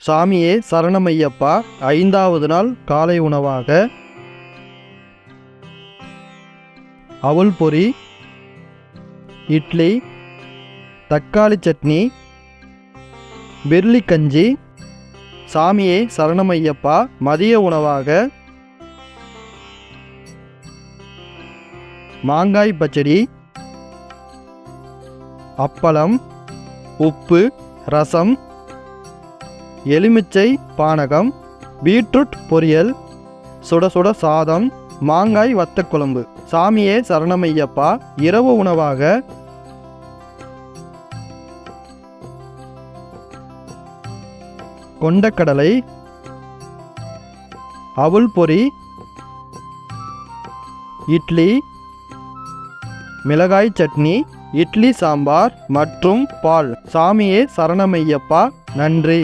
சாமியே சரணமையப்பா. 5வது நாள் காலை உணவாக அவல் பொரி, இட்லி, தக்காளி சட்னி, வெர்லிக்கஞ்சி. சாமியே சரணமையப்பா. மதிய உணவாக மாங்காய் பச்சடி, அப்பளம், உப்பு, ரசம், எலுமிச்சை பானகம், பீட்ரூட் பொரியல், சுட சுட சாதம், மாங்காய் வத்தக்குழம்பு. சாமியே சரணமையப்பா. இரவு உணவாக கொண்டக்கடலை, அவல் பொரி, இட்லி, மிளகாய் சட்னி, இட்லி சாம்பார் மற்றும் பால். சாமியே சரணமையப்பா. நன்றி.